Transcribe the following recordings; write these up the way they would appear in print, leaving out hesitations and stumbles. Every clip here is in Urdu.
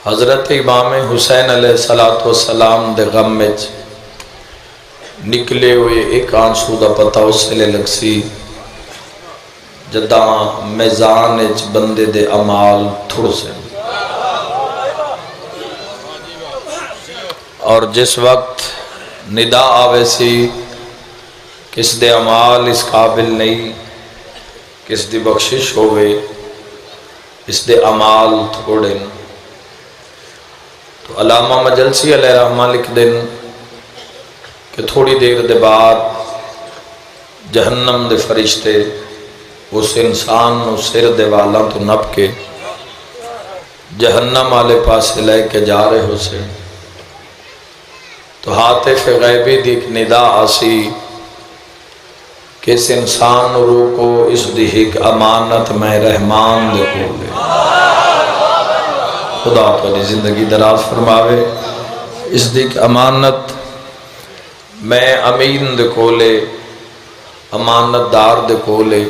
حضرت امام حسین علیہ السلام دے غم وچ نکلے ہوئے ایک آنسو دا پتہ اس لے لگ سی جداں میزان وچ بندے دے اعمال تھڑ سے، اور جس وقت ندا آوے سی کس دے اعمال اس قابل نہیں، کس دی بخشش ہوئے، اس دے اعمال تھوڑے، تو علامہ مجلسی علیہ رحمہ لکھ دیں کہ تھوڑی دیر دے بعد جہنم دے فرشتے اس انسان نو سر دے والاں تو نپ کے جہنم والے پاسے لے کے جا رہے ہو سے، تو ہاتف غیبی دی ایک ندا آسی کہ اس انسان نو روکو، اس دی ایک امانت میں رحمان دے کولے، خدا تعالی زندگی دراز فرماوے، اس دی ایک امانت میں امین دے کولے، امانت دار دے کولے،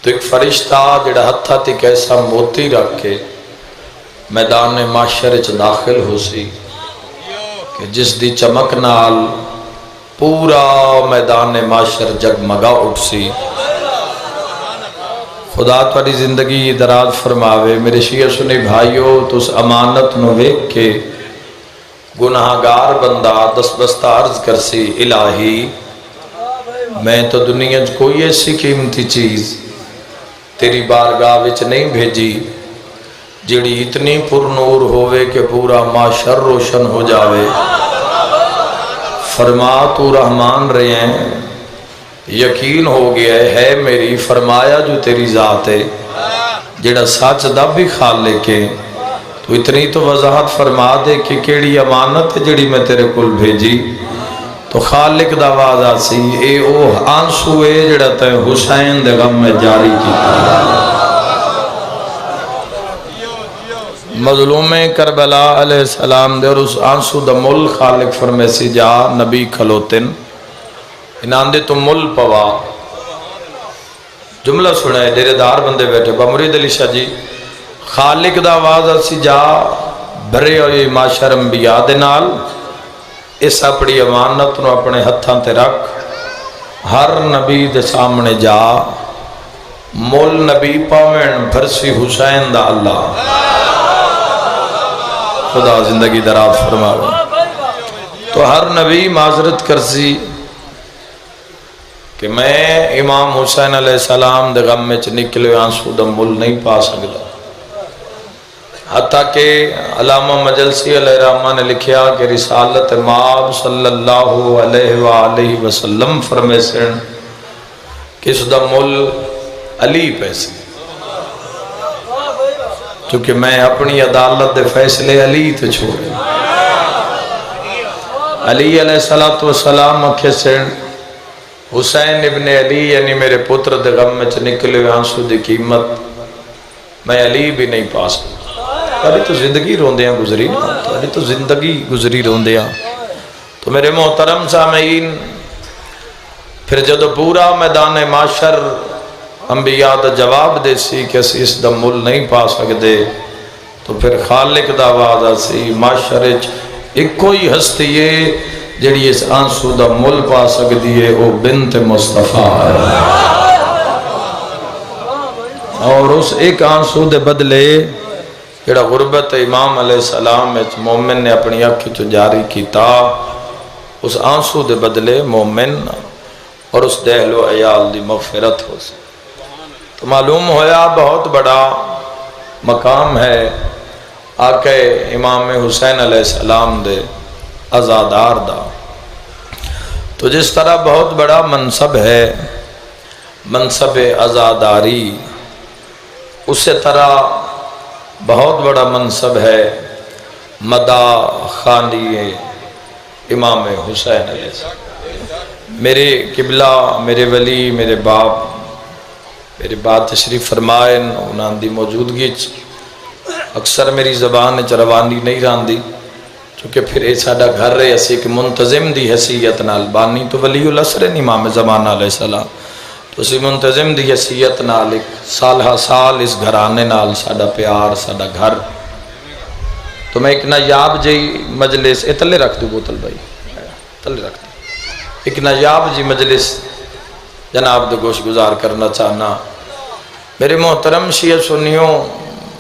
تو ایک فرشتہ جڑا ہتھا تے کیسا موتی رکھ کے میدان معاشر چ داخل ہو سی کہ جس دی چمک نال پورا میدان معاشر جگمگا اٹھ سی۔ خدا تاری زندگی دراز فرماوے۔ میرے شیعہ سنی بھائیو، تو اس امانت نو ویکھ کے گناہگار بندہ دست عرض کر سی، الہی میں تو دنیا کوئی ایسی قیمتی چیز تیری بارگاہ وچ نہیں بھیجی جڑی اتنی پر نور ہوئے کہ پورا معاشر روشن ہو جاوے۔ فرما تو رحمان رہے ہیں، یقین ہو گیا ہے میری، فرمایا جو تیری ذات ہے جڑا سچ دا بھی خالق ہے، تو اتنی تو وضاحت فرما دے کہ کیڑی امانت ہے جڑی میں تیرے کل بھیجی۔ تو خالق دا وعدہ سی، اے او آنسو ہے جڑا تے حسین دے غم میں جاری کیتا۔ مظلوم کربلا علیہ السلام دے اور اس آنسو دا مل خالق فرمے سی، جا نبی کھلوتن انان دے تو مل پوا۔ جملہ سنے ڈیرے دار بندے بیٹھے با مرید علی شاہ جی، خالق دا وعدہ سی جا بھرے ہوئے معاشر انبیاء دے نال، اس اپنی امانت نو اپنے ہتھاں تے رکھ، ہر نبی دے سامنے جا، مول نبی پاوین بھرسی حسین دا اللہ۔ خدا زندگی دراز فرماوے۔ تو ہر نبی معذرت کرسی کہ میں امام حسین علیہ السلام دے غم میں نکلے آنسو دا مل نہیں پا سکتا، حتیٰ کہ علامہ مجلسی علیہ رحمہ نے لکھیا کہ رسالت مآب صلی اللہ علیہ وآلہ وسلم فرمے سن کہ اس دا مل علی پیسے، چونکہ میں اپنی عدالت دے فیصلے علی تے چھوڑے۔ علی علیہ السلام اکھے سن حسین ابن علی یعنی میرے پتر دے غم میں نکلے آنسو دی قیمت میں علی بھی نہیں پا سکتا۔ ابھی تو زندگی روندیاں گزری نا، ابھی تو زندگی گزری روندیاں۔ تو میرے محترم سامعین، پھر جدو پورا میدان معاشر انبیاء دا جواب دے سی کہ اس دا مل نہیں پا سکتے، تو پھر خالق دا وعدہ سی، معاشر ایک کوئی ہستی ہے جڑی اس آنسو دا مل پا سکتی ہے، وہ بنت مصطفیٰ ہے۔ اور اس ایک آنسو دے بدلے جڑا غربت امام علیہ السلام مومن نے اپنی آنکھ چو جاری کیتا، اس آنسو دے بدلے مومن اور اس دے اہل و عیال دی مغفرت ہو سی۔ تو معلوم ہویا بہت بڑا مقام ہے آقا امام حسین علیہ السلام دے عزادار دا۔ تو جس طرح بہت بڑا منصب ہے منصب عزاداری، اسی طرح بہت بڑا منصب ہے مدہ خانی امام حسین علیہ السلام۔ میرے قبلہ، میرے ولی، میرے باپ میرے بعد تشریف فرمائے، انہاں دی موجودگی اکثر میری زبان روانی نہیں راندی، چونکہ پھر یہ ساڈا گھر ہے، اسی ایک منتظم دی حیثیت نال، بانی تو ولی الاسر امام زمان علیہ السلام، تو اسی منتظم دی حیثیت نال ایک سالہ سال اس گھرانے نال ساڈا پیار، ساڈا گھر تو میں ایک نایاب جی مجلس تلے رکھ دوں بوتل بھائی تلے رکھ دوں ایک نایاب جی مجلس جناب دے گوش گزار کرنا چاہنا میرے محترم شیعہ سنیوں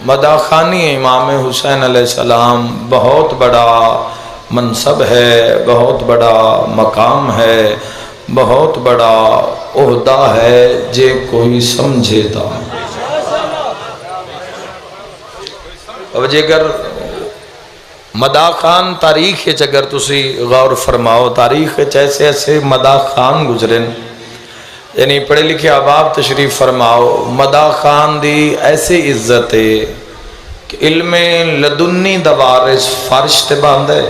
مداخانی امام حسین علیہ السلام بہت بڑا منصب ہے بہت بڑا مقام ہے بہت بڑا عہدہ ہے جے کوئی سمجھے تا اب جے اگر مدا خان تاریخ اگر تسی غور فرماؤ تاریخ ایسے ایسے مدا خان گزرن یعنی پڑھے لکھے احباب تشریف فرماؤ مدا خان دی ایسی عزت ہے کہ علم لدنی دا وارث فرش تے باندھے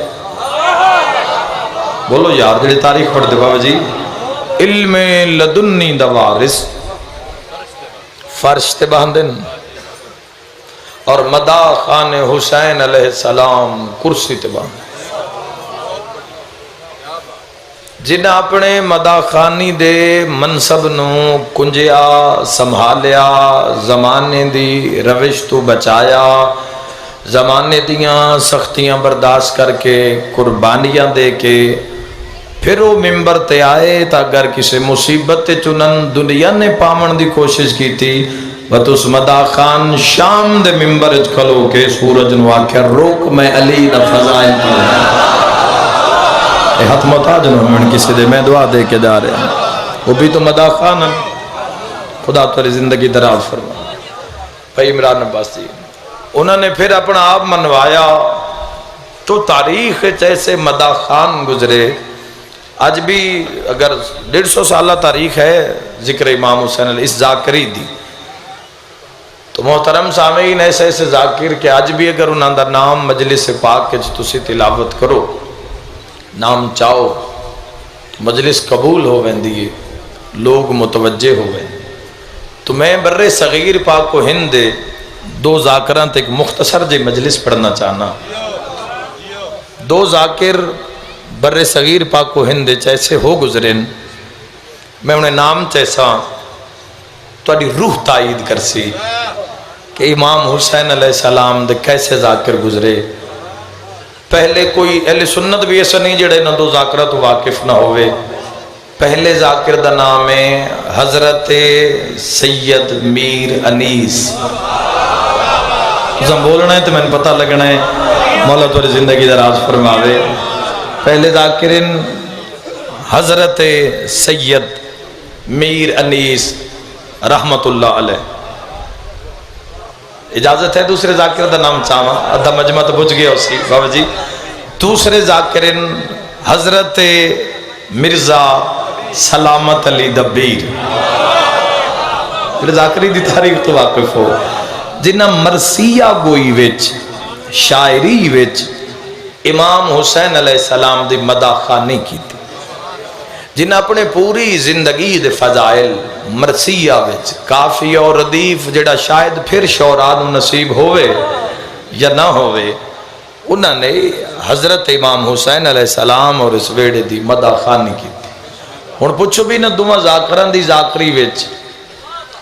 بولو یار جڑی تاریخ پڑھ دے بابا جی علم لدنی دا وارث فرش تے باندھن اور مدا خان حسین علیہ السلام کرسی تے باندھن جنہ اپنے مدا خانی دے منصب نو کنجیا سنبھالیا زمانے دی روش تو بچایا زمانے دیاں سختیاں برداشت کر کے قربانیاں دے کے پھر وہ ممبر تے آئے تا اگر کسی مصیبت تے چنن دنیا نے پامن دی کوشش کی تھی بت اس مدا خان شام دے ممبر اچ کھلو کے سورج نو آکھیا روک میں علی دا فضائل پڑھا ہاتھ محتاج نہ ہوں کسی دے میں دعا دے کے جا رہے ہیں وہ بھی تو مدا خان ہے خدا تیری زندگی دراز فرما بھائی عمران عباسی انہوں نے پھر اپنا آپ منوایا تو تاریخ ایسے مدا خان گزرے آج بھی اگر 150 سالہ تاریخ ہے ذکر امام حسین علیہ اس ذاکری دی تو محترم سامعین ایسے ایسے ذاکر کہ آج بھی اگر انہوں دا نام مجلس پاک کے تسی تلاوت کرو نام چاہو مجلس قبول ہو ویندی لوگ متوجہ ہو ویندی تو میں بر صغیر پاک کو ہند دو ذاکران تے ایک مختصر جی مجلس پڑھنا چاہنا دو ذاکر بر صغیر پاک کو ہند چیسے ہو گزرین میں انہیں نام چیسا تو روح تائید کر سی کہ امام حسین علیہ السلام دے کیسے ذاکر گزرے پہلے کوئی اہل سنت بھی ایسا نہیں جڑے نہ دو ذاکرہ تو واقف نہ ہوئے پہلے ذاکر دا نام ہے حضرت سید میر انیس تم بولنا ہے تو میں نے پتہ لگنا ہے مولا توری زندگی دراز فرماوے پہلے ذاکرین حضرت سید میر انیس رحمت اللہ علیہ اجازت ہے دوسرے ذاکر دا نام چاہاں ادھا مجمع تو بجھ گیا اسی بابا جی دوسرے ذاکرین حضرت مرزا سلامت علی دبیر پھر ذاکری دی تاریخ تو واقف ہو جنہ مرثیہ گوئی وچ شاعری وچ امام حسین علیہ السلام دی مداخانی کی تھی جنہ اپنے پوری زندگی دے فضائل مرثیہ وچ کافی اور ردیف جڑا شاید پھر شعراء نصیب ہوئے یا نہ ہوئے انہوں نے حضرت امام حسین علیہ السلام اور اس ویڑے دی مداخانی کی تھی ہن پوچھو بھی نہ دوواں ذاکران دی ذاکری وچ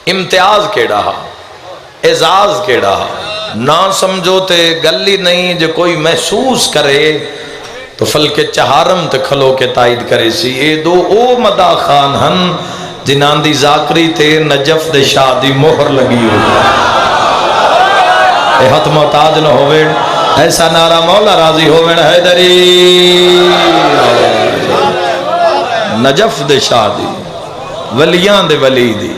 امتیاز کیڑا ہا اعزاز کیڑا ہا نہ سمجھو تے گلی نہیں جو کوئی محسوس کرے تو فلک چہارم تے کھلو کے تائید کرے سی اے دو او مدا خان ہن جنان دی ذاکری تے نجف دے شاہ دی مہر لگی ہو اے ہاتھ محتاج نہ ہوئے ایسا نعرہ مولا راضی ہوئے حیدری نجف دے شاہ دی ولیان دے ولی دی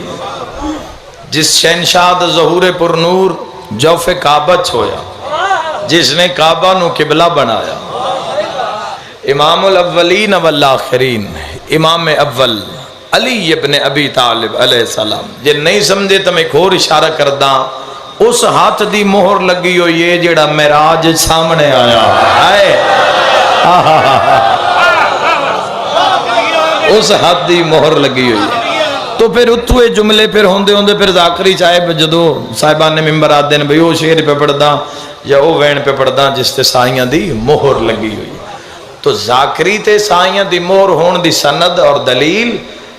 جس شہنشاہ دا ظہور پر نور جوف کعبہ چھویا جس نے کعبہ نو قبلہ بنایا امام الاولین والآخرین امام اول علی ابن ابی طالب علیہ السلام جے نہیں سمجھے تو میں ایک اور اشارہ کردہ اس ہاتھ دی مہر لگی ہو یہ جڑا معراج سامنے آیا ہے اس ہاتھ دی مہر لگی ہوئی تو پھر اتوے جملے پھر ہوندے ہوندے پھر ذاکری صاحب جدو صاحبان نے ممبر آتے ہیں بھئی وہ شعر پہ پڑھدا یا وہ وین پہ پڑھدا جس تے سائیاں دی مہر لگی ہوئی تو ذاکری تے سائیاں دی مہر ہون دی سند اور دلیل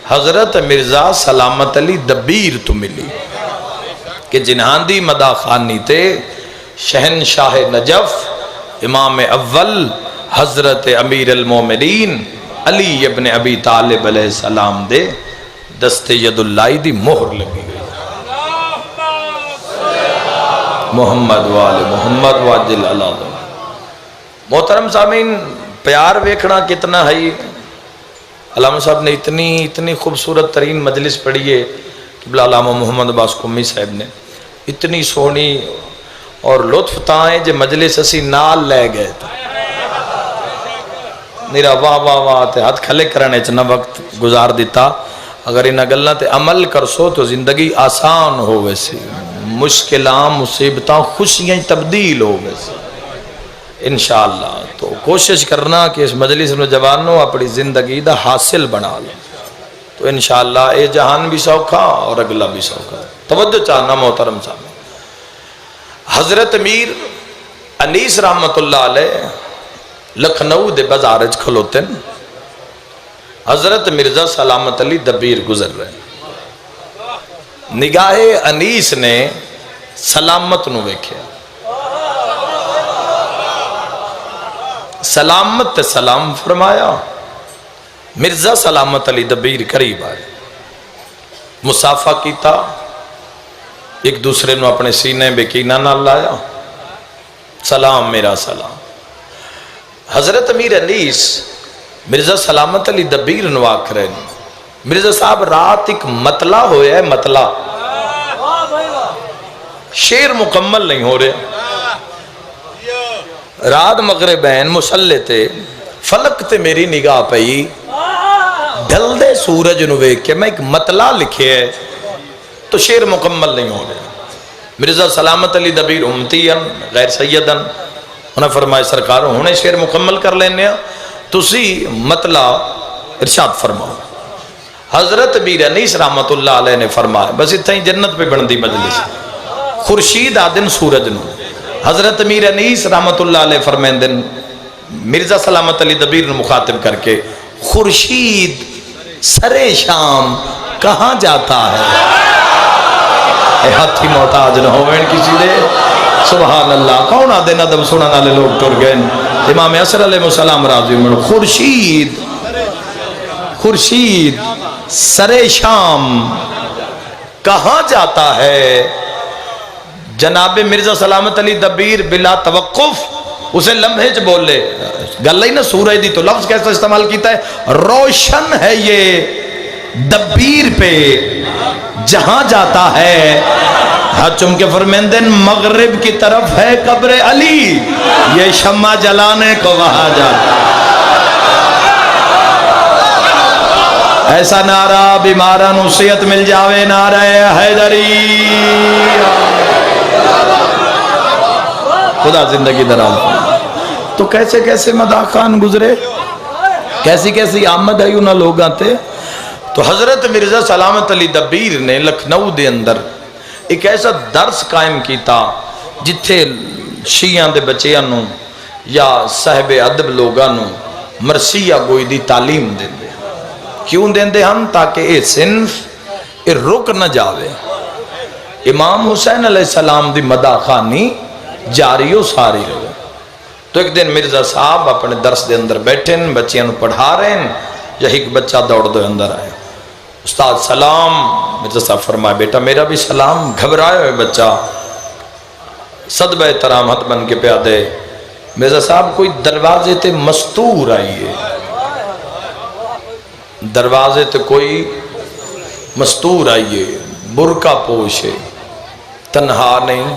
حضرت مرزا سلامت علی دبیر تو ملی کہ جنہاں دی مدا خانی تے شہنشاہ نجف امام اول حضرت امیر المومنین علی ابن ابی طالب علیہ السلام دے دست ید اللہ دی مہر لگی گئی محمد وال محمد واجل اللہ. محترم سامعین پیار ویکھنا کتنا ہے. علامہ صاحب نے اتنی خوبصورت ترین مجلس پڑھی ہے قبلہ علامہ محمد عباس قمی صاحب نے اتنی سونی اور لطف تائیں جو مجلس اسی نال لے گئے تھے میرا واہ واہ واہ تے ہاتھ کھلے کرنے چنا وقت گزار دیتا. اگر انہاں گلاں تے عمل کرسو تو زندگی آسان ہو ویسی مشکلات مصیبتاں خوشیاں تبدیل ہو ویسی انشاءاللہ. تو کوشش کرنا کہ اس مجلس میں جوانوں اپنی زندگی دا حاصل بنا لیں تو انشاءاللہ اے جہان بھی سوکھا اور اگلا بھی سوکھا. توجہ چاہنا محترم صاحب. حضرت امیر انیس رحمت اللہ علیہ لکھنؤ دے بازارج کھلوتے ہیں. حضرت مرزا سلامت علی دبیر گزر رہے ہیں. نگاہ انیس نے سلامت نو ویکھیا. سلامت تے سلام فرمایا. مرزا سلامت علی دبیر قریب آئے مسافہ کیتا ایک دوسرے نو اپنے سینے بکینہ نہ لایا. سلام میرا سلام. حضرت امیر انیس مرزا سلامت علی دبیر نو آکھ رہے ہیں مرزا صاحب رات ایک مطلع ہویا ہے. مطلع شعر مکمل نہیں ہو رہے. رات مغربین مسلے تے فلک تے میری نگاہ پئی ڈھل دے سورج نو ویکھ کے میں ایک مطلع لکھے ہے تو شعر مکمل نہیں ہو رہے. مرزا سلامت علی دبیر امتیاں غیر سیدن انہیں فرمائے سرکار ہونے شعر مکمل کر لینے تسی مطلع ارشاد فرماؤ. حضرت امیر انیس رحمت اللہ علیہ نے فرمایا بس اتنا ہی جنت پہ بندی مجلس خورشید آدن سورج نو. حضرت امیر انیس رحمت اللہ علیہ فرمائیں دن مرزا سلامت علی دبیر نے مخاطب کر کے خورشید سرے شام کہاں جاتا ہے. اے ہاتھی محتاج نہ ہوئے کسی دے سبحان اللہ. کون آدھے ندم سنن والے لوگ ٹر گئے. امام عصر علیہ السلام راضی میں خورشید سرے شام کہاں جاتا ہے. جناب مرزا سلامت علی دبیر بلا توقف اسے لمحے چ بول لے گل ہی نا سورج دی تو لفظ کیسا استعمال کیتا ہے روشن ہے یہ دبیر پہ جہاں جاتا ہے. ہاتھ چم کے فرمیندن مغرب کی طرف ہے قبر علی یہ شمع جلانے کو وہاں جاتا ہے. ایسا نعرہ بیمارہ نصیحت مل جاوے نعرہ حیدری. خدا زندگی دراز. تو کیسے کیسے مداخان گزرے کیسی کیسی آمد ہے انہاں لوگ آتے. تو حضرت مرزا سلامت علی دبیر نے لکھنؤ دے اندر ایک ایسا درس قائم کیتا جتھے شیعہ دے بچیاں نو یا صاحب ادب لوگاں نو مرثیہ گوئی دی تعلیم دیں دے. کیوں دیں دے ہم تاکہ اے صنف اے رک نہ جاوے. امام حسین علیہ السلام دی مداخانی جاری و ساری رہے. تو ایک دن مرزا صاحب اپنے درس دے اندر بیٹھیں بچیاں نو پڑھا رہے ہیں یا ایک بچہ دوڑ دو اندر آئے. استاد سلام. مرزا صاحب فرمائے بیٹا میرا بھی سلام. گھبرائے ہوئے بچہ صدبہ احترام ہاتھ بن کے پیادے. مرزا صاحب کوئی دروازے تے مستور آئیے دروازے تے کوئی مستور آئیے برقع پوشے تنہا نہیں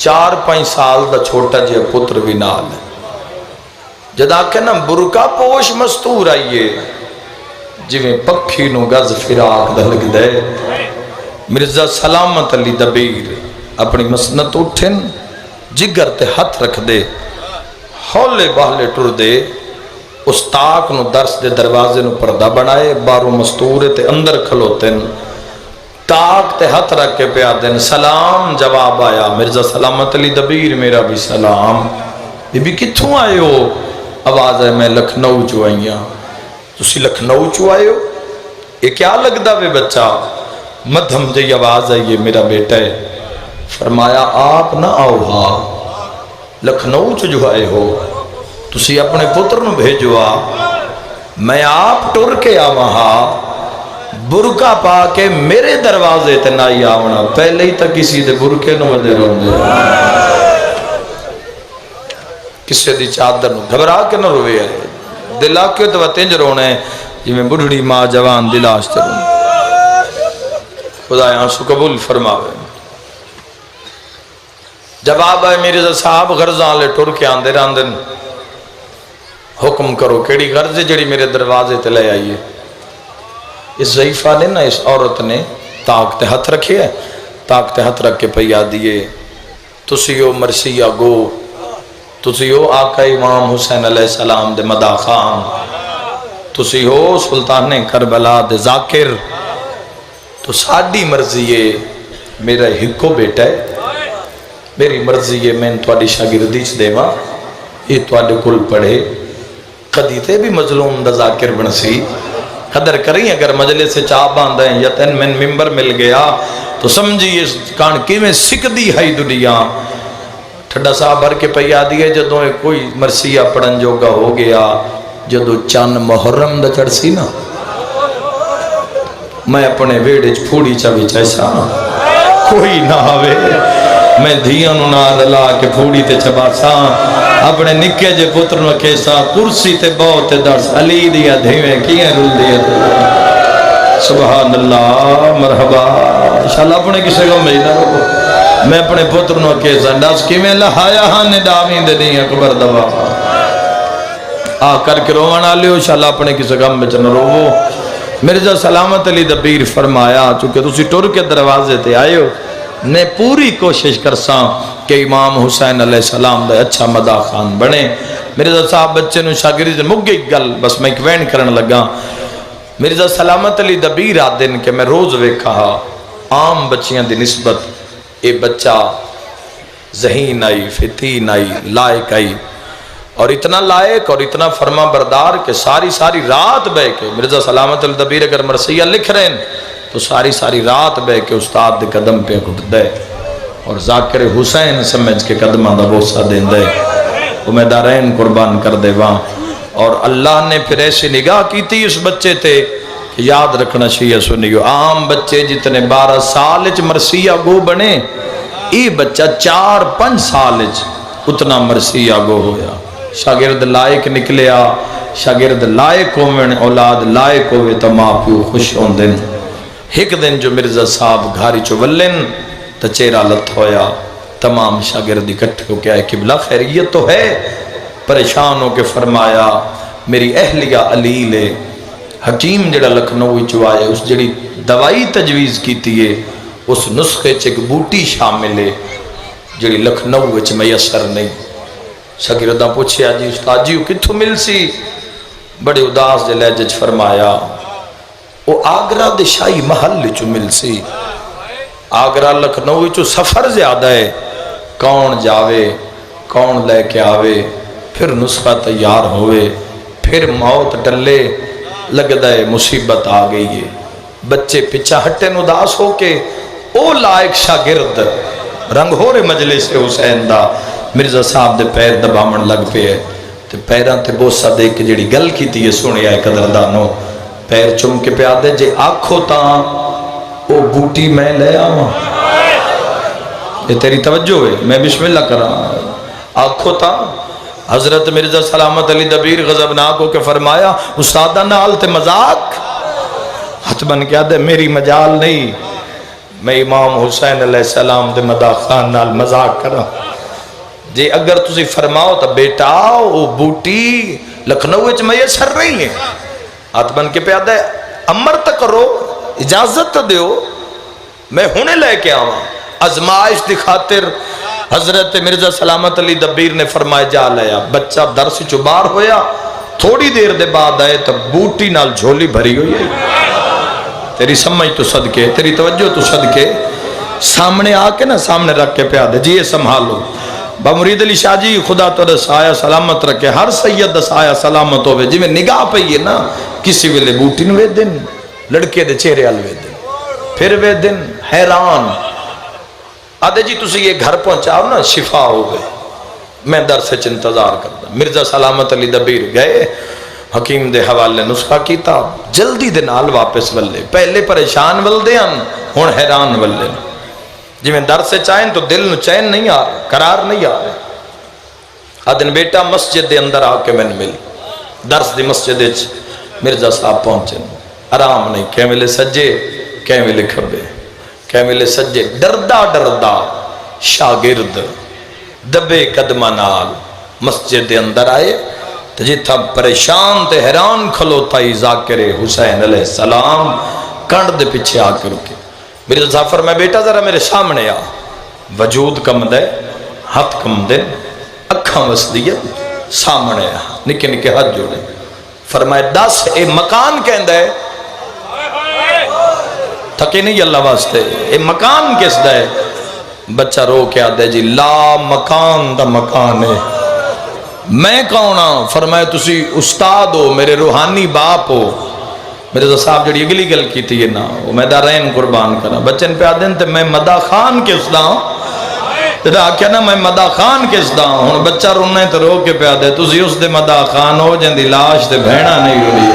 4-5 سال دا چھوٹا جیا پتر بھی نال جدا کہ نا برقع پوش مستور آئیے جویں پکھی نو گز فراق دلگ دے. مرزا سلامت علی دبیر اپنی مسنت اٹھن جگر تے ہاتھ رکھ دے ہولے باہلے ٹر دے استاق نو درس دے دروازے نو پردہ بنائے بارو مستورے تے اندر کھلوتے تاک تے ہاتھ رکھ کے پیا دیں. سلام جواب آیا. مرزا سلامت علی دبیر میرا بھی سلام. بی بی کتھوں آئے ہو؟ آواز ہے میں لکھنؤ چو آئیاں. تسی لکھنؤ چو آئے ہو؟ یہ کیا لگدا وے بچہ؟ مدھم جی آواز ہے یہ میرا بیٹا ہے. فرمایا آپ نہ آؤ ہاں لکھنؤ چ جو آئے ہو تسی اپنے پتر نو بھیجو آ میں آپ ٹر کے آوہا برکا پا کے میرے دروازے تے نہ ہی آونا پہلے ہی تک کسی دے برکے نو ودے رون دے کسی دی چادر نو گھبرا کے نہ روے آئے دلا کے تو تنج رونے جی میں بڑھڑی ماں جوان دلاشتے رونے خدا آنسو قبول فرماوے جواب ہے میرے صاحب غرضاں لے ٹر کے آندے راندن حکم کرو کیڑی غرض ہے جڑی میرے دروازے تے لے آئیے اس ضعیفہ نے نا اس عورت نے طاقت ہاتھ رکھے ہے طاقت ہاتھ رکھ کے پیا دیے تسیو مرثیہ گو تسیو آقا امام حسین علیہ السلام دے مدا خان تسیو سلطان کربلا دے ذاکر تو ساڑی مرضی ہے میرا ہکو بیٹا ہے میری مرضی ہے میں تواڈی شاگردی چ دیواں یہ تواڈے کول پڑھے کدی تے بھی مظلوم دا ذاکر بن سی قدر کریں اگر مجلس سے چاہ باندھیں یا تین من ممبر مل گیا تو سمجھی اس کانکی میں سکھ دی ہے دنیا ٹھڈا صاحب بھر کے پیا دیئے جدوں کوئی مرثیہ پڑھن جوگا ہو گیا جدوں چند محرم دا چڑھ سی نا میں اپنے ویڑے پھوڑی چاوی چیسا کوئی نہ آوے میں دھیاں نو نہ رلا کے پھوڑی تے چباسا اپنے نکے جے پتر نو کیسا کرسی تے بہت درس علی دیا دھیویں کیے رول دیا سبحان اللہ مرحبا انشاءاللہ اپنے کسے کو مجھنا رو میں اپنے پتر نو کیسا ڈاس کی میں لہایا ہاں ڈاویں دے دیں اکبر دوا آ کر کے روانا لیو انشاءاللہ اپنے کسے کو مجھنا رو مرزا سلامت علی دبیر فرمایا چونکہ تسی ٹر کے دروازے تے آئے ہو میں پوری کوشش کرساں کہ امام حسین علیہ السلام دے اچھا مدا خان بنے مرزا صاحب بچے نو شاگرد مگ گئی گل بس میں ایک وین کرن لگا مرزا سلامت علی دبیر آدن کہ میں روز ویکھا عام بچیاں دی نسبت اے بچہ ذہین آئی فتین آئی لائق آئی اور اتنا لائق اور اتنا فرما بردار کہ ساری رات بے کے مرزا سلامت علی دبیر اگر مرثیہ لکھ رہے ہیں تو ساری رات بے کے استاد دے قدم پہ گھٹ دے اور ذاکر حسین سمجھ کے قدمہ دا بوسہ دیں دے وہ میں دارین قربان کر دے وہاں اور اللہ نے پھر ایسی نگاہ کی تھی اس بچے تے کہ یاد رکھنا چاہیے سنیو عام بچے جتنے 12 سال مرثیہ گو بنے یہ بچہ 4-5 سال اتنا مرثیہ گو ہویا شاگرد لائق نکلیا شاگرد لائق ہوئے اولاد لائق ہوئے تو ماں پیو خوش ہوں دن ایک دن جو مرزا صاحب گھاری چو ولن تو چہرہ لت ہویا تمام شاگردی کٹھ ہو کے آئے قبلہ خیریت تو ہے پریشان ہو کے فرمایا میری اہلیہ علیل حکیم جڑا لکھنؤ چو آئے اس جڑی دوائی تجویز کی تیئے اس نسخے چک بوٹی شامل ہے جڑی لکھنؤ چ میسر نہیں شاگردہ پوچھے آجی استاد جیو کتھو مل سی بڑے اداس دے لہجے فرمایا وہ آگرہ دے شاہی محل چو مل سی آگرہ لکھنؤ چو سفر زیادہ ہے کون جاوے کون لے کے آوے پھر نسخہ تیار ہوئے پھر موت ٹلے لگتا ہے مصیبت آ گئی ہے بچے پچھا ہٹے نداس ہو کے او لائق شاگرد رنگ ہو رہے مجلس حسین دا مرزا صاحب دے پیر دبامن لگ پہ ہے تے پیران تے بوسہ دے کے جڑی گل کی تھی یہ سنی آئے قدردانو پیر چم کے پہ آدھے جے آنکھو تاں او بوٹی میں لے آواں یہ تیری توجہ ہے میں بسم اللہ کر رہا آنکھو تاں حضرت مرزا سلامت علی دبیر غضبناک ہو کے فرمایا استادہ نال تے مذاق حتمن کیا دے میری مجال نہیں میں امام حسین علیہ السلام دے مدا خان نال مذاق کرا جی اگر تسی فرماؤ تو بیٹا وہ بوٹی لکھنؤ چ میسر رہی ہے ہاتھ بن کے پیادہ ہے امر تک کرو اجازت دیو میں ہونے لے کے آواں ازمائش دی خاطر حضرت مرزا سلامت علی دبیر نے فرمائے جا لیا بچہ درس چبار ہویا تھوڑی دیر دے بعد آئے تو بوٹی نال جھولی بھری ہوئی ہے تیری سمجھ تو صدقے تیری توجہ تو صدقے سامنے آ کے نا سامنے رکھ کے پیادہ جی یہ سنبھالو با مرید علی شاہ جی خدا تو رسایا سلامت رکھے ہر سید دسایا سلامت ہوئے جی میں نگاہ پہ یہ نا کسی ویلے بوٹی نو وے دن لڑکے دے چہرے آل وے دن پھر وے دن حیران آدھے جی تسی یہ گھر پہنچاؤ نا شفا ہو گئے میں درس انتظار کرتا. مرزا سلامت علی دبیر گئے, حکیم دے حوالے نسخہ کیتا, جلدی دے نال واپس ولے. پہلے پریشان ولدے ہن, ہن حیران ولے. جی میں درس چاہیں تو دل نو چین نہیں آ رہا, قرار نہیں آ رہا. آدن بیٹا مسجد دے اندر آ کے میں مل, درس دی مسجد وچ مرزا صاحب پہنچے, آرام نہیں, کہ ویلے سجے کہ ویلے کھبے, کہ ویلے سجے. ڈردا ڈردا شاگرد دبے قدمہ نال مسجد دے اندر آئے. تو جتھا پریشان تے حیران کھلوتا ہی ذاکر حسین علیہ السلام کنڈ دے پیچھے آ کے رکے. مرزا صاحب فرمایا بیٹا ذرا میرے سامنے آ. وجود کم دے, ہاتھ کم دے, اکھاں وسدی سامنے آ, نکے نکے ہاتھ جوڑے. فرمایا دس اے مکان کہندا ہے؟ تھکے نہیں اللہ واسطے, اے مکان کس دا ہے؟ بچہ رو کے آدھے جی لا مکان دا مکان ہے. میں کون ہاں؟ فرمایا تسی استاد ہو, میرے روحانی باپ ہو. میرے صاحب جڑی اگلی گل کی تھی نا, وہ میں دارین قربان کرنا. بچن پہ آدھے تے میں مدا خان کس دا ہوں, تے آکھیا نا میں مدا خان کس دا ہوں. ہن بچہ رونے تے رو کے پہ آدھے تسی اس دے مدا خان ہو جن دی لاش تے بہنا نہیں روڑی.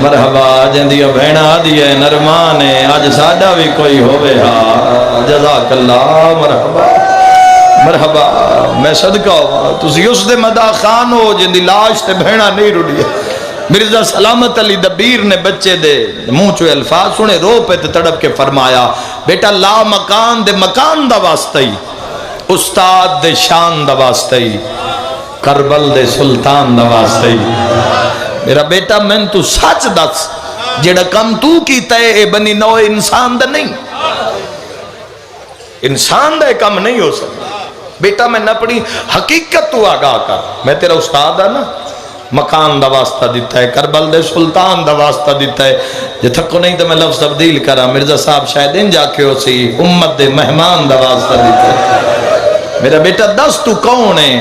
مرحبا جندیا بہنا دی ہے نرمان ہے, آج ساڈا بھی کوئی ہوئے ہاں. جزاک اللہ, مرحبا مرحبا. میں صدقہ ہوا, تسی اس دے مدا خان ہو جن دی لاش تے بہنا نہیں روڑی. مرزا سلامت علی دبیر نے بچے دے منہ چو الفاظ سنے, رو پہ تے تڑپ کے فرمایا بیٹا لا مکان دے مکان دا واسطہ ہی, استاد دے شان دا واسطہ ہی, کربل دے سلطان دا واسطہ ہی. میرا بیٹا میں تو سچ دس, جیڑا کم تو کیتا ہے اے بنی نو انسان دا نہیں, انسان دا کم نہیں ہو سکتا. بیٹا میں نہ اپنی حقیقت تو آگاہ کر. میں تیرا استاد ہے نا, مکان دا واسطہ دیتا ہے, کربل دے سلطان دا واسطہ دیتا ہے. جے تھکو نہیں تو میں لفظ تبدیل کرا. مرزا صاحب شاید ان جا کے ہو سی امت دے مہمان دا واسطہ دیتا ہے. میرا بیٹا دس تو کون ہے؟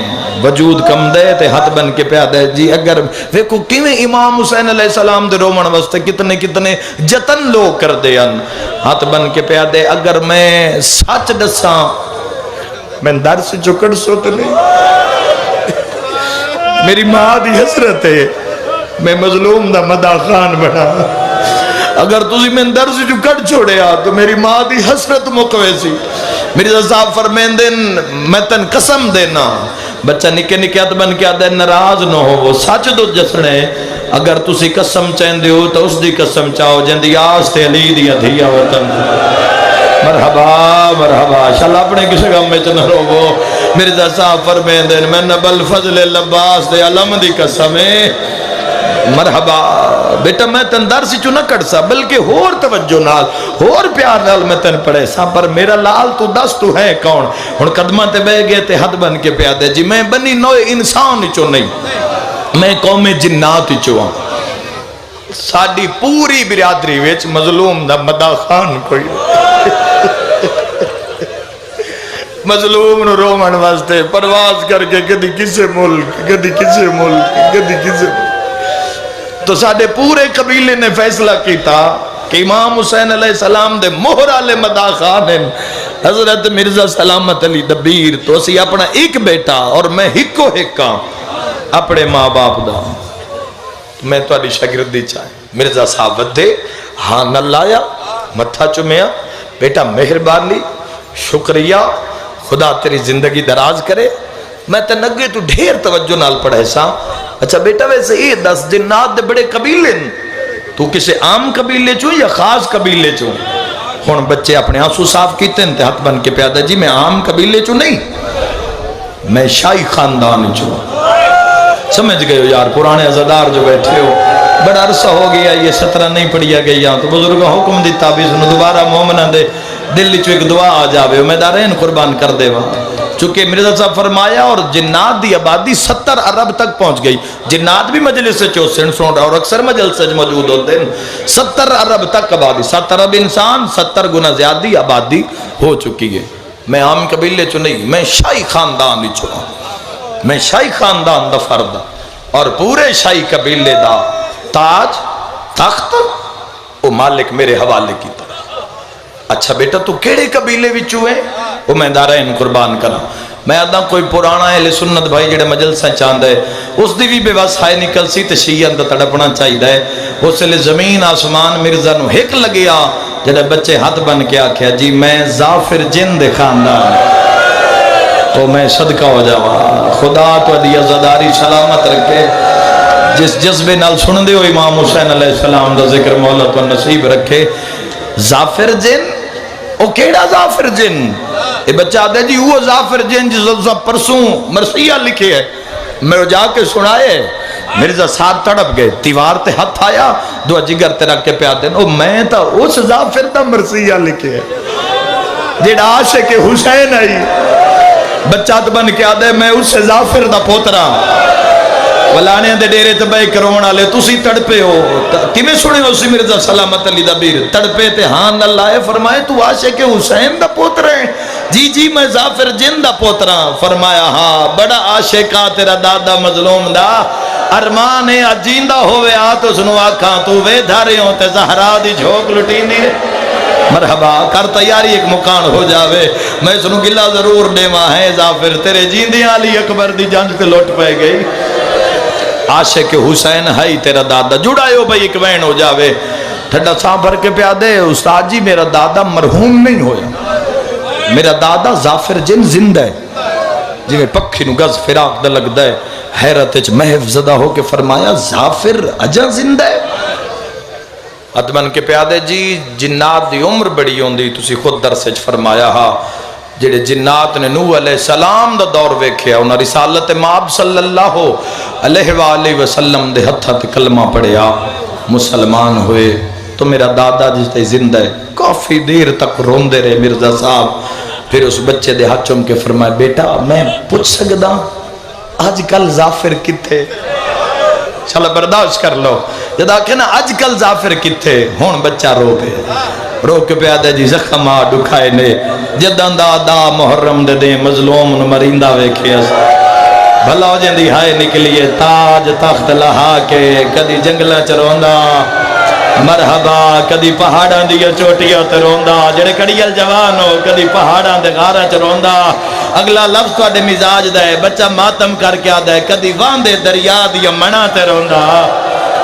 وجود کم دے تے ہاتھ بن کے پیا دے. جی اگر ویکو کیویں امام حسین علیہ السلام دے رومن واسطے کتنے کتنے جتن لوگ کر دے ان, ہاتھ بن کے پیا دے. اگر میں سچ دساں میں در سے چکڑ سوت نہیں. میری ماں دی حسرت ہے, میں مظلوم دا مدا خان بنا. اگر تسی میں در سے چکڑ چھوڑے آ تو میری ماں دی حسرت مکوے سی. مرزا صاحب فرمین دن میں تن قسم دینا, بچہ نکے نکے ہاتھ بن کے آدھے ناراض نہ ہو, وہ سچ دو جسنے. اگر تسی قسم چاہندے ہو تو اس دی قسم چاہو جندی آس تے علی دی ادھیا وطن. مرحبا مرحبا, شاءاللہ اپنے کسی غم میں چنہ رو. مرزا صاحب فرمین دن میں نبل فضل لباس دے علم دی قسم ہے. مرحبا بیٹا میں تن در سی چو نہ کٹ سا, بلکہ ہور توجہ نال ہور پیار نال میں تن پڑھے سا. پر میرا لال تو دس تو ہے کون؟ ہن قدمہ تے بے گئے تے حد بن کے پیا دے. جی میں بنی نوع انسان چو نہیں, میں قوم جنات چو ہوں. ساڑی پوری برادری ویچ مظلوم دا مدا خان کوئی مظلوم نو رومن واسطے پرواز کر کے کدی کسے ملک کدی کسے ملک کدی کسے. تو ساڑے پورے قبیلے نے فیصلہ کیتا کہ امام حسین علیہ السلام دے مہر آلے مدا خان ہیں حضرت مرزا سلامت علی دبیر. تو اسی اپنا ایک بیٹا اور میں ہکو ہکا اپنے ماں باپ دا. میں تو آلی شاگردی چاہیں. مرزا صاحب ودے ہاں نہ لایا, متھا چمیا, بیٹا مہربانی شکریہ, خدا تیری زندگی دراز کرے. میں تے نگے تو ڈھیر توجہ نال پڑھے سا. اچھا بیٹا ویسے یہ دس جنات دے بڑے قبیلے تو کسے عام قبیلے چوں یا خاص قبیلے چوں؟ ہن بچے اپنے آنسو صاف کیتے ہیں تے ہاتھ بن کے پیادا جی میں عام قبیلے چوں نہیں, میں شاہی خاندان چوں. سمجھ گئے ہو یار, پرانے عزادار جو بیٹھے ہو, بڑا عرصہ ہو گیا یہ 17 نہیں پڑھیا گئی تو بزرگوں حکم دیتا بھی سنو دوبارہ مومنہ دے دل چو ایک دعا آ جاوے, میں دارین قربان کر دے وہاں. چونکہ مرزا صاحب فرمایا اور جنات دی آبادی 70 ارب تک پہنچ گئی. جنات بھی مجلس سے چوسن سن اور اکثر مجلس سے موجود ہوتے ہیں. 70 ارب تک آبادی, 7 ارب انسان 70 گنا زیادہ آبادی ہو چکی ہے. میں عام قبیلے چو نہیں, میں شاہی خاندان چو ہوں. میں شاہی خاندان دا فرد اور پورے شاہی قبیلے دا تاج تخت وہ مالک میرے حوالے کی طرح. اچھا بیٹا تو کیڑے قبیلے وچوں ہے؟ وہ میں دارین قربان کرا. میں آدھا کوئی پرانا اہل سنت بھائی جڑے مجلساں چاہتا ہے اس دی بھی بے بس ہائے نکل سی تے شیعہ دا تڑپنا چاہیے. اس لئے زمین آسمان مرزا نو ہک لگیا جڑے بچے ہاتھ بن کے آکھیا جی میں ظافر جن دے خاندان تو میں صدقہ ہو جاوا. خدا تو دی عزاداری سلامت رکھے. جس جذبے نال سن دے ہو امام حسین علیہ السلام دا ذکر مولا تو نصیب رکھے. ظافر جن او کیڑا ظافر جن؟ یہ بچہ آدھے جی وہ ظافر جن جس پرسوں مرثیہ لکھے ہے میں جا کے سنائے. مرزا صاحب تڑپ گئے دیوار تے ہاتھ آیا دو جگر تے رکھ کے پیادے او میں تا اس ظافر دا مرثیہ لکھے ہے جیڑا عاشق حسین آئی. بچہ تو بن کے آدھے میں اس ظافر دا پوترا ولانے دے ڈیرے تے بے کرونا لے تُسی تڑپے ہو کمیں سنے ہو سی مرزا سلامت علی دبیر تڑپے تے ہاں اللہ فرمائے تو عاشق حسین دا پوتر ہے؟ جی جی میں ظافر جن دا پوترا. فرمایا ہاں بڑا عاشقہ تیرا دادا مظلوم دا ارمان ہے جیندہ ہوئے آت اس نو آکھاں تو وے دھارے ہوں تے زہرا دی جھوک لٹینی مرحبا کر تیاری ایک مکان ہو جاوے. میں سنو گلہ ضرور دیما ہے ظافر تیرے جیندی علی اکبر دی جنج تے لوٹ پہ گئی. عاشق حسین ہائی تیرا دادا جڑائے ہو بھئی ایک وین ہو جاوے. ٹھڈا ساں بھر کے پیادے استاد جی میرا دادا مرحوم نہیں ہویا میرا دادا ظافر جن زندہ ہے. جی میں پکھی نو گز فراق دا لگ دا ہے حیرت اچ محف زدہ ہو کے فرمایا ظافر اجا زندہ ہے. ادمن کے پیادے جی جنات دی عمر بڑی ہوندی تسی خود درس اچ فرمایا ہاں جڑے جنات نے نوح علیہ السلام دا دور ویکھیا انہاں رسالت ماب صلی اللہ علیہ وآلہ وسلم دے ہتھاں کلمہ پڑھیا مسلمان ہوئے. تو میرا دادا جس تے زندہ ہے کافی دیر تک روندے رہے مرزا صاحب. پھر اس بچے دے ہاتھ چوم کے فرمایا بیٹا میں پوچھ سکدا آج کل ظافر کتے؟ چلو برداشت کر لو جدا کہ نا آج کل ظافر کتے ہون بچہ رو پہ رو کے پہ آدھے جی زخم آ ڈکھائے نے جدن دا محرم دے دیں مظلوم مرندہ ویکھے بھلا ہو جن دی ہائے نکلیے تاج تخت لہا کے کدی جنگلہ چروندہ مرحبا کدی پہاڑاں دیا چوٹیاں تروندہ جڑے کڑیل جوان ہو کدی پہاڑاں دے غارہ چروندہ. اگلا لفظ تو اڈے مزاج دا ہے بچہ ماتم کر کے آدھا ہے کدی واندے دریا دیا منا تروندہ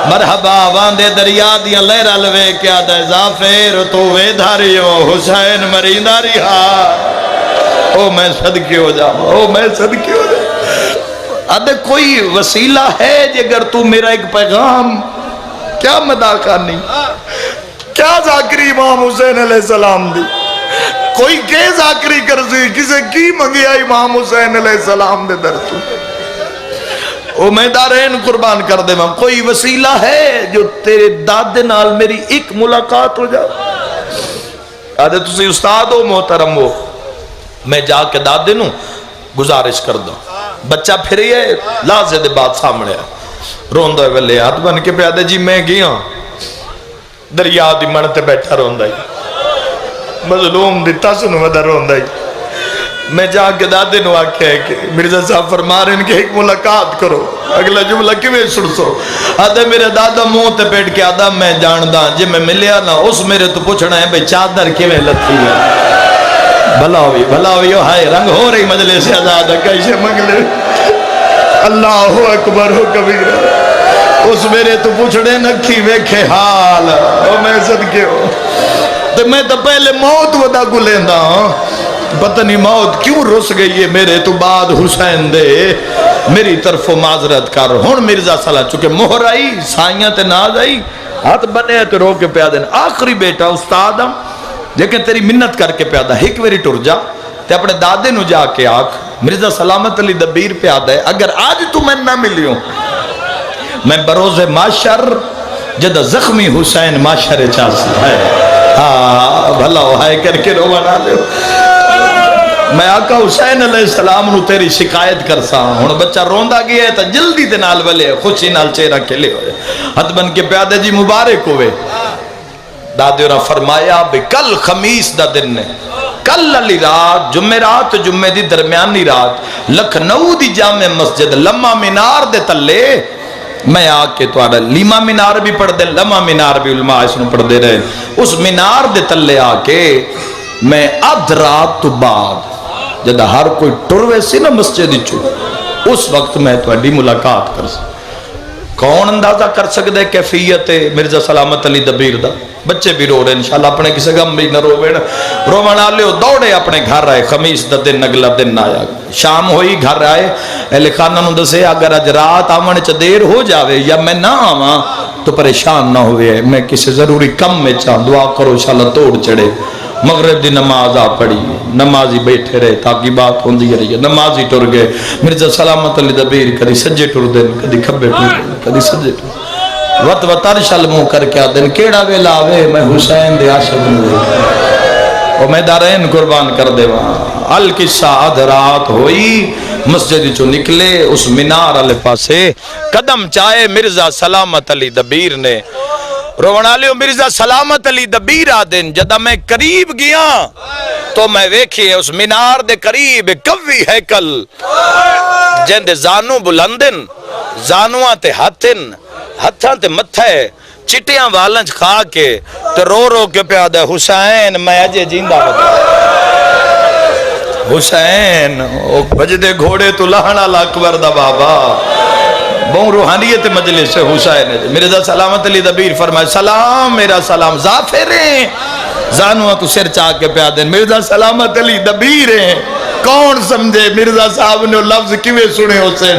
مرحبا واندے دریا دیا لہرہ لوے کے آدھا ہے ظافر تو وے دھاریوں حسین مریندہ رہا. او میں صدقے ہو جاؤں او میں صدقے ہو جاؤں. آدھے کوئی وسیلہ ہے جی اگر تو میرا ایک پیغام کیا مداخہ نہیں کیا ذاکری امام حسین علیہ السلام دی کوئی کے ذاکری کر سی کسے کی منگیا امام حسین علیہ السلام دے در تو او میں دارین قربان کر دے ماں کوئی وسیلہ ہے جو تیرے دادے نال میری ایک ملاقات ہو جائے. آدھے تسی استاد ہو محترم ہو میں جا کے دادے نوں گزارش کر دوں بچہ پھر یہ لازے دے بات سامنے ہے روندہ ہے ویلے ہاتھ بن کے پیادے جی میں گیا دریا دی منتے بیٹھا روندہ ہے مظلوم دی تسن ودہ روندہ ہے. میں جا کے دادے نو آکھے ہے کہ مرزا صاحب فرما رہے ہیں کہ ایک ملاقات کرو. اگلا جملہ کیویں سن سو آدھے میرے دادا منہ تے بیٹھ کے آدھا میں جاندہ جی میں ملیا نا اس میرے تو پوچھنا ہے بھئی چادر کیویں لتھی ہے بھلا ہوئی ہائے رنگ ہو رہی مجلس سے آزاد کیسے منگلے اللہ اکبر ہو کبیرہ اس میرے تو پوچھنے نکھی ویکھے حال او میں صدقے ہو تو میں تو پہلے موت ودا کو لیندہ پتہ نہیں موت کیوں رس گئی ہے میرے تو بعد حسین دے میری طرف معذرت کر ہون مرزا صلاح چکے مہر آئی سائیاں تے ناز آئی ہاتھ بنے تو رو کے پیادن آخری بیٹا استادم لیکن تیری منت کر کے پیادہ ایک ویری ٹر جا تے اپنے دادے نو جا کے آکھ مرزا سلامت علی دبیر پیادہ ہے اگر آج تو میں نہ ملیوں میں بروز معاشر جدہ زخمی حسین معاشر چاہتا ہے ہاں بھلا ہائے کر کے رو بنا لے میں آقا حسین علیہ السلام نو تیری شکایت کرسا ہوں بچہ روندہ گیا ہے تا جلدی دے نال بلے خوشی نال چہرہ کھلے ہوئے حد بن کے پیادہ جی مبارک ہوئے دادے اور فرمایا بھی کل خمیس دا دن نے کل علی رات جمعرات جمعے دی درمیانی رات لکھنؤ دی جامع مسجد لمہ مینار دے تلے میں آکے تو آڑا لیمہ مینار بھی پڑھ دے لمہ مینار بھی علماء اس نے پڑھ دے رہے اس مینار دے تلے آکے میں اد رات تو بعد جدہ ہر کوئی ٹروے سی نا مسجد چو اس وقت میں تھوڑی ملاقات کر سکتا. کون اندازہ کر سکتا ہے کیفیت مرزا سلامت علی دبیر دا؟ بچے بھی رو رہے انشاءاللہ اپنے کسی غم بھی نہ روے رومن آلے ہو دوڑے اپنے گھر آئے. خمیس دا دن اگلا دن آیا شام ہوئی گھر آئے اہل خانہ نو دسے اگر اج رات آمن چ دیر ہو جاوے یا میں نہ آواں تو پریشان نہ ہوئے میں کسی ضروری کم میں چاہ دعا کرو انشاءاللہ توڑ چڑھے. مغرب دی نماز آ پڑی نمازی بیٹھے رہے تاکہ بات ہوندی رہی نمازی ٹر گئے. مرزا سلامت علی دبیر کدی سجے ٹر دین کدی کھبے ٹر دین کدی سجے ٹر وط وطر شلموں کر کے آدن کیڑا ویلا آوے میں حسین دے عاشق نو او میں دارین قربان کر دے وہاں. القصہ آدھ رات ہوئی مسجد چو نکلے اس مینار والے پاسے قدم چاہے مرزا سلامت علی دبیر نے روانالیو مرزا سلامت علی دبیر آدن جدہ میں قریب گیا تو میں ویکھئے اس مینار دے قریب کوی ہیکل جن دے زانو بلندن زانوان تے ہتھن ہتھان تے متھے چٹیاں والنج کھا کے تو رو رو کے پیادہ حسین میں اجے جیندہ بتا حسین بجدے گھوڑے تو لہنا لاکبر دا بابا بہن روحانیت مجلس سے حسین ہے. مرزا سلامت علی دبیر فرمائے سلام میرا سلام زافریں زانوہ تو سر چاہ کے پیادیں مرزا سلامت علی دبیر ہیں. کون سمجھے مرزا صاحب نے لفظ کیوے سنے حسین.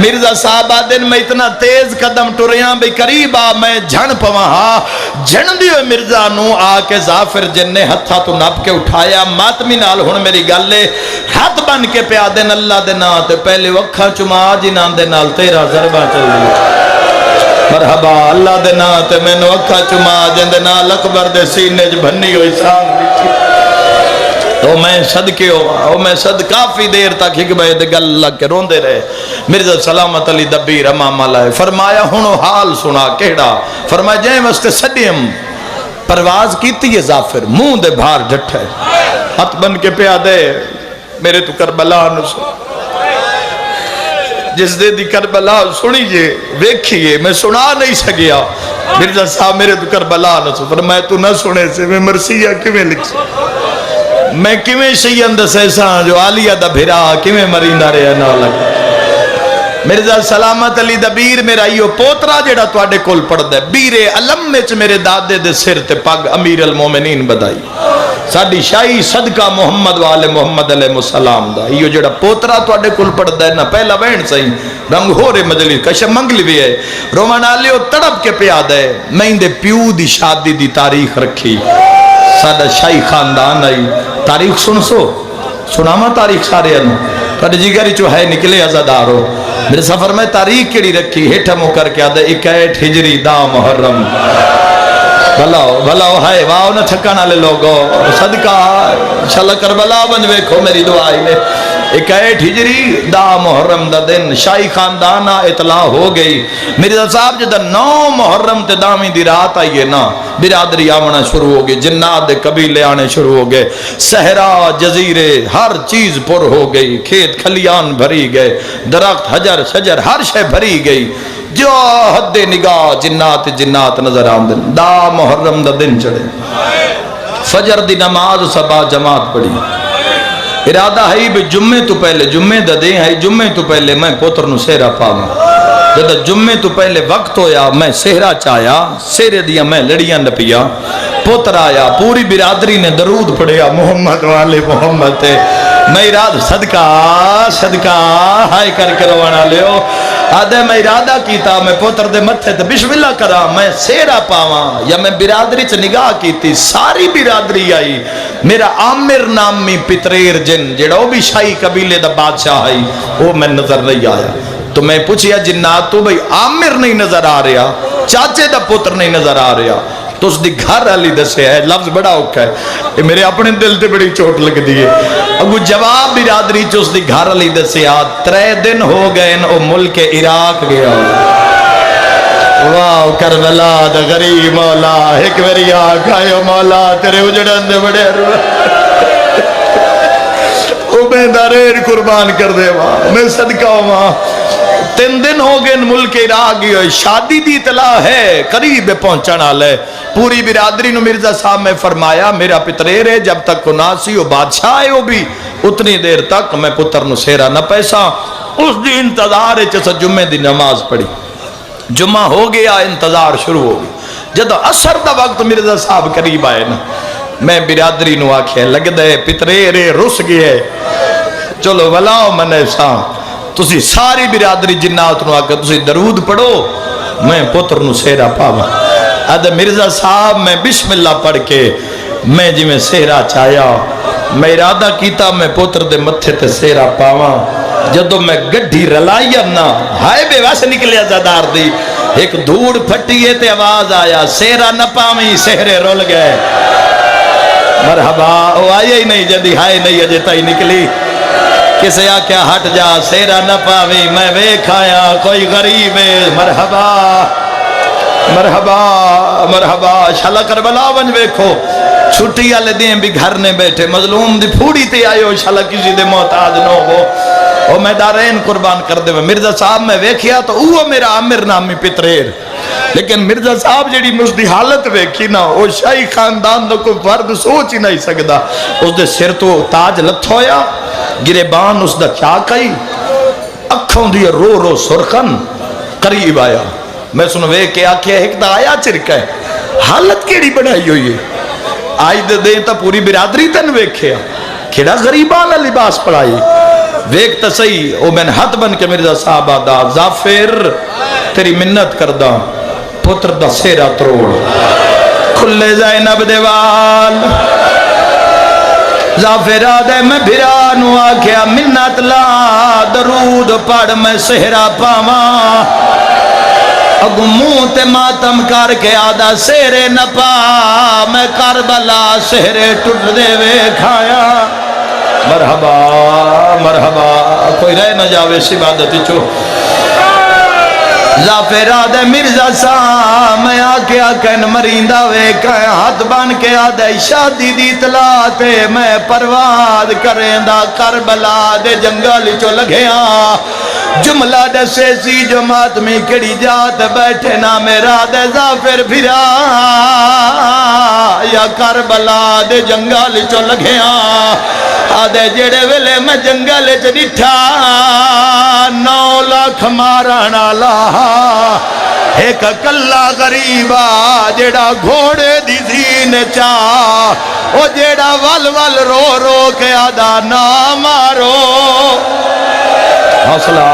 مرزا صاحب آدن میں اتنا تیز قدم ٹریاں بھئی قریب آ میں جھن پوہاں جھن دیو مرزا نو آ کے زافر جن نے ہتھا تو نپ کے اٹھایا ماتمی نال ہن میری گالے ہاتھ بن کے پیادن اللہ دے نات پہلے وکھا چما جنان دے نال تیرا ضربہ چل دیا مرحبا اللہ دے نات میں نو وکھا چما جن دے نال اکبر دے سینے جو بھنی ہوئی سان بیٹھی تو میں صدقے ہوا میں صد کافی دیر تک ایک بے گل لگ کے روندے رہے. مرزا سلامت علی دبیر امام لائے فرمایا ہنو حال سنا کہڑا فرمایا جائیں واسطے سڈیم پرواز کیتی ہے زافر منہ دے بھار ڈٹھے ہاتھ بن کے پیا دے میرے تو کربلا نسو جس دے دی کربلا سنیجئے ویکھئے میں سنا نہیں سکیا. مرزا صاحب میرے تو کربلا نسو فرمایا تو نہ سنے سے میں مرثیہ کیویں لکھ سے میں کیویں شیئن دس ایسا جو آلیہ دا بھرا کیویں مرینہ رہے نہ لگا. مرزا سلامت علی دبیر میرا یہ پوترا جیڑا تو آڈے کول پڑھ دے بیرے علم میں چھ میرے دادے دے سر تے پاگ امیر المومنین بدائی ساڑی شاہی صدقہ محمد والے محمد علیہ السلام دا یہ جیڑا پوترا تو آڈے کول پڑھ دے نا پہلا وین سہی رنگ ہو رہے مجلس کشم منگلی بھی ہے رومان آلیو تڑپ کے پیاد ہے میں اندے پیو دی شادی دی تاریخ رکھی سادہ شاہی خاندان آئی تاریخ سن سو سناما تاریخ سارے انو پر جگری چو ہے نکلے ازادارو میرے سفر میں تاریخ کیڑی رکھی ہیٹھا مو کر کے آدھے 61 ہجری دا محرم بھلاو ہے واؤ نہ تھکانا لے لوگو صدقہ انشاءاللہ کربلا بنوے کھو میری دعائی میں 61 ہجری دا محرم دا دن شاہی خاندانہ اطلاع ہو گئی. مرزا صاحب جدہ 9 محرم تے دامی دی رات آئیے نا برادری آمنا شروع ہو گئے جنات دے قبیلے آنے شروع ہو گئے صحرا جزیرے ہر چیز پر ہو گئی کھیت کھلیان بھری گئے درخت حجر شجر ہر شے بھری گئی جو حد نگاہ جنات جنات نظر آمدن دا محرم دا دن چڑھے فجر دی نماز صبح جماعت پڑھی ارادہ ہے بھی جمعے تو پہلے جمعے دا دیں ہے جمعے تو پہلے میں پوتر نو سہرہ پاواں جدہ جمعے تو پہلے وقت ہویا میں سہرہ چایا سہرے دیا میں لڑیاں نپیا پوتر آیا پوری برادری نے درود پڑھیا محمد والے محمد تے میں ارادہ صدقہ ہائے کر کے روانا لیو آدھے میں ارادہ کیتا میں پوتر دے متھے تے بسم اللہ کرا میں سہرہ پاواں یا میں برادری چ نگاہ کیتی ساری برادری آئی میرا عامر نامی پتریر جن جڑا وہ بھی شاہی قبیلے دا بادشاہ آئی وہ میں نظر نہیں آیا تو میں پوچھیا جنات تو بھئی عامر نہیں نظر آ رہا چاچے دا پتر نہیں نظر آ رہا تو اس دی گھر علی دسے ہے لفظ بڑا اوکھا ہے یہ میرے اپنے دل تے بڑی چوٹ لگ دیئے اگو جواب برادری چو اس دی گھر علی دسے 3 دن ہو گئے او ملک عراق گیا واو کربلا دا غریب مولا ایک میری آنکھ آئے مولا تیرے اجڑن دے بڑے او میں دارین قربان کر دے میں صدقہ ہوں 3 دن ہو گئے ملک عراق گئے شادی دی اطلاع ہے قریب پہنچنا لے پوری برادری نو مرزا صاحب میں فرمایا میرا پتریر ہے جب تک کو ناسی ہو بادشاہ ہے وہ بھی اتنی دیر تک میں پتر نو سیرا نہ پیسا. اس دی انتظار جمعے دی نماز پڑھی. جمعہ ہو گیا, انتظار شروع ہو گیا. جدو عصر دا وقت مرزا صاحب قریب آئے نا, میں برادری نو آکھے لگ دے پترے رس گئے, چلو ولاؤ منے ساں تسی ساری برادری جنات نو آکے تسی درود پڑھو, میں پتر نو سیرا پاوا. اد مرزا صاحب میں بسم اللہ پڑھ کے میں جی میں سیرا چایا, میں ارادہ کیتا میں پتر دے متھے تے سیرا پاوا. جدو میں گڈھی رلائی نا, ہائے بے واسے نکلیا زدار دی, ایک دھوڑ پھٹیے تے آواز آیا سیرا نہ پاویں سہرے رول گئے. مرحبا, وہ آئی ہی نہیں جدی ہائے نہیں اجتا ہی نکلی. کسے آکیا ہٹ جا سیرا نہ پاویں, میں ویکھ آیا کوئی غریب ہے. مرحبا مرحبا مرحبا. شالا کربلا ونج ویکھو چھٹی والے دیں بھی گھر نے بیٹھے, مظلوم دی پھوڑی تے آئے شالا کسی دے محتاج نہ ہو, او میں دارین قربان کر دے. مرزا صاحب میں ویکھیا تو وہ میرا عامر نامی پتریر, لیکن مرزا صاحب جڑی مجھ حالت ویکھی نا, او شاہی خاندان دا کوئی فرد سوچ ہی نہیں سکدا. اس دے سر تو تاج لتھ ہویا, گریبان اس دا چاک آئی, اکھوں دی رو رو سرخن. قریب آیا, میں سنو ویکھ کے آکھیا ایک دا آیا چرکا ہے, حالت کیڑی بنائی ہوئی ہے. آئی دے دیں تا پوری برادری تن ویکھیا, کھڑا غریبانہ لباس پڑھائی. ویک تا صحیح, او میں نے ہاتھ بن کے مرزا صاحب آدھا زافر تیری منت کردہ پتر دا سیرا تروڑ. کھلے زینب دیوال زافر آدھے میں بھرانو آکھیا منت لا درود پڑھ میں سہرا پاواں. اگو منہ تے ماتم کر کے آدھا سیرے نہ پا, میں کربلا سہرے ٹوٹ دے وے کھایا. مرحبا مرحبا, کوئی رہ نہ جاوے اس عبادتی چو. زافر آدھے مرزا صاحب میں آکے آکن مریندہ وے کہیں, ہاتھ بان کے آدھے شادی دی اطلاع تے میں پرواز کریں دا کربلا دے جنگل چو لگیا. جملہ دسے سی جو ماتمی کڑی جات بیٹھے نا میرا دے زافر پھرا, یا کربلا دے جنگل چو لگیا. آدھے جڑے ویلے میں جنگل چ ڈٹھا 9 لاکھ مارن والا ایک کلا غریبا جڑا گھوڑے دی زین چا, او جڑا ول ول رو رو کے آدھا نہ مارو. حوصلہ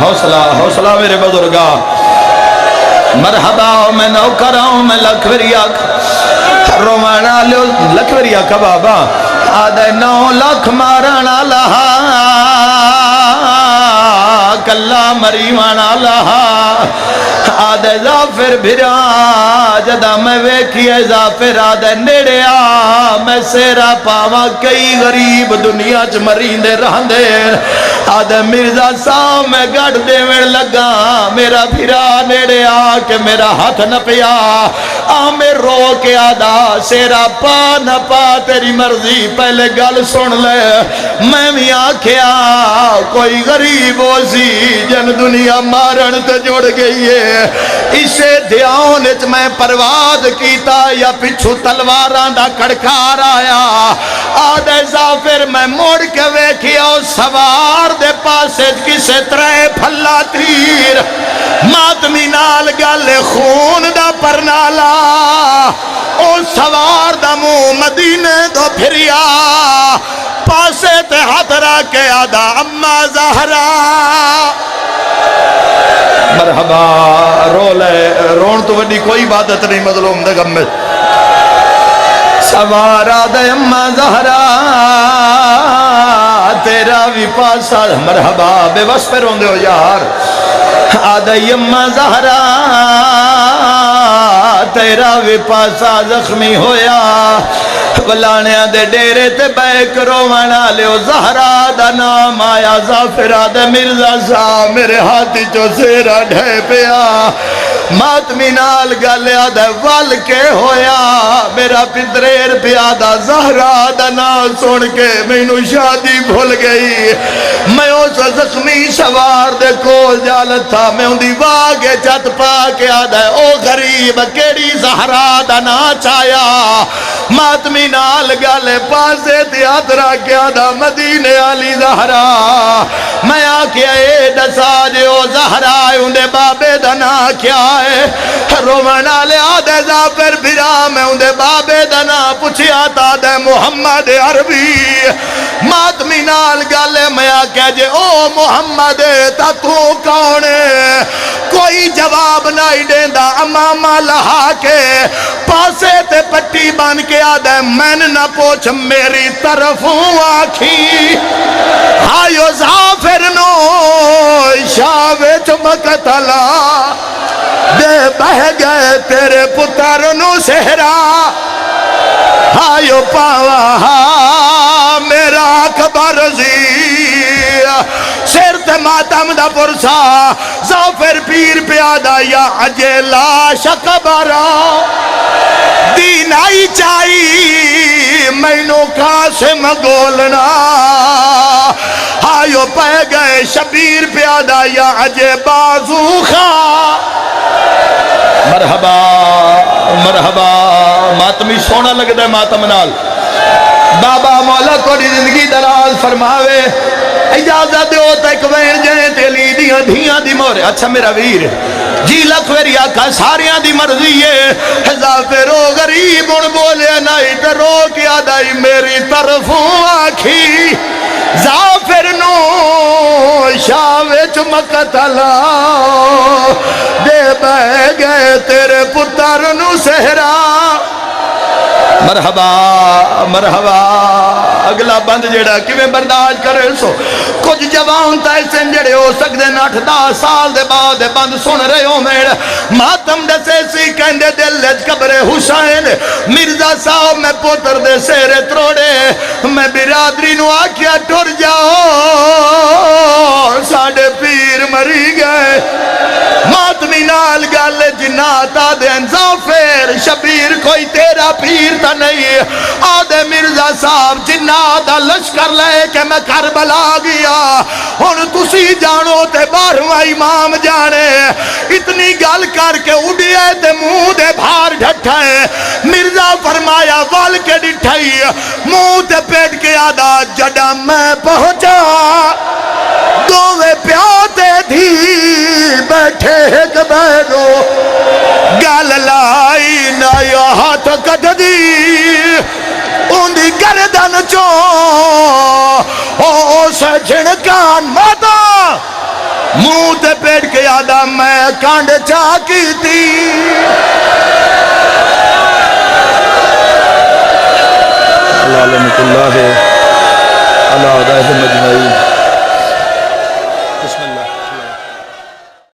حوصلہ حوصلہ میرے بزرگا. مرحبا میں نوکر ہوں, میں لکھوریا رومانا لو لکھوریا کبابا. آدھے 9 لاکھ مارنا لہا کلا مریوانا لہا. آدھے زافر بھرا جدہ میں ویکھیے زافر آدھے نیڑے آ, میں سیرا پاوا کئی غریب دنیا چ مریندے رہندے. آدھے مرزا صاحب میں گڑ دے وڑ لگا, میرا بھرا نیڑے آ کہ میرا ہاتھ نہ پیا. میں رو کے آدھا سیرا پا نہ پا تیری مرضی, پہلے گل سن لے. میں بھی آکھیا کوئی غریب ہو سی جن دنیا مارن تے جوڑ گئی ہے, اسے دھیان اچ میں پرواز کیتا یا پچھو تلواراں دا کڑکار آیا. آدھے زافر میں موڑ کے ویکھیا سوار دے پاسے کسے ترے پھلا تیر, ماتمی نال گل خون دا پرنالا. او سوار دا منہ مدینے دو پھریا, پاسے تے ہاتھ را کے آدھا اما زہرا. مرحبا. رو لے, رون تو وڈی کوئی عبادت نہیں مظلوم دے غم میں. سوارا دے اما زہرا تیرا بھی پاسا. مرحبا. بے بس پہ روندے ہو یار. آدھے اما زہرا تیرا بھی پاسا زخمی ہویا, بلانیاں دے ڈیرے تے بیک رومانا لیو. زہرا دا نام آیا. زافر آدھے مرزا صاحب میرے ہاتھی چو سیرا ڈھے پیا, ماتمی نال گل آدھے وال کے ہویا. میرا پتریر پیا دا زہرا دا نام سن کے مینو شادی بھول گئی. میں اس زخمی سوار دے کول جالت تھا, میں ان دی واگے چت پا کے آدھے او غریب کیڑی زہرا دا نا چایا. ماتمی نال گل پاسے ہاتھ رکھیا دا مدینے والی زہرا میں آکھیا اے دسا جے او زہرا اندے بابے دا نام کیا ہے رومن والے آدھے ظافر بھرا میں اندے بابے دا نام پوچھیا تا دے محمد عربی ماتمی نال گل میں آکھیا جے او محمد تا تو کون ہے کوئی جواب نہیں دیندا امامہ لہا کے پاسے تے پٹی بن کے آدھے میں نہ پوچھ میری طرفوں آکھی ہائیو ظافر نو شاوے چمکتلا دے بہ گئے تیرے پتر نو سہرا ہائیو پاوا میرا اکبر سر تے ماتم دا پرسا ظافر پیر پیادا یا اجے لاش اکبرا دین آئی چاہی مینو قاسم گولنا آئیو پہ گئے شبیر پیادا یا اجے بازو خواہ مرحبا مرحبا ماتمی سونا لگ دے ماتم نال بابا مولا کوڑی زندگی دراز فرماوے اجازت دیو تک وین جائیں تیلی دیاں دھیاں دی مورے اچھا میرا ویر جی لکھ ویری آکھا ساریاں دی مرضی ہے ظافر و غریب ان بولے نہیں تے رو کیا دائی میری طرفوں آکھی ظافر نو شاوے چمکتلا دے بہ گئے تیرے پتر نو سہرا مرحبا مرحبا اگلا بند جیڑا کیویں برداشت کرے سو کچھ جوان تا ایسے جڑے ہو سکتے 8-10 سال دے بعد بند سن رہے ہو میرے ماتم دے سیسی کہندے دل لج قبر حسین مرزا صاحب میں پوتر دے سیرے تروڑے میں برادری نو آکیا ٹر جاؤ ساڑے پیر مری گئے ماتمی نال گل جناتا دین ظافر شبیر کوئی تیرا پیر تا نہیں آدھے مرزا صاحب جناتا لشکر لے کہ میں کربلا گیا ہن تسی جانو تے 12واں امام جانے اتنی گل کر کے اڑیے تے منہ دے بھار ڈھٹھائے مرزا فرمایا وال کے ڈٹھائی منہ تے پیٹ کے آدھا جڑا میں پہنچا دووے پیاتے تھی بیٹھے ایک بیرو گل لائی نایا ہاتھ کٹ دی ان دی گردن چو او سجن کان ماتا منہ تے پیٹ کے آدھا میں کانڈ چاکی تھی اللہ علمت اللہ ہے اللہ عدائہ مجمعی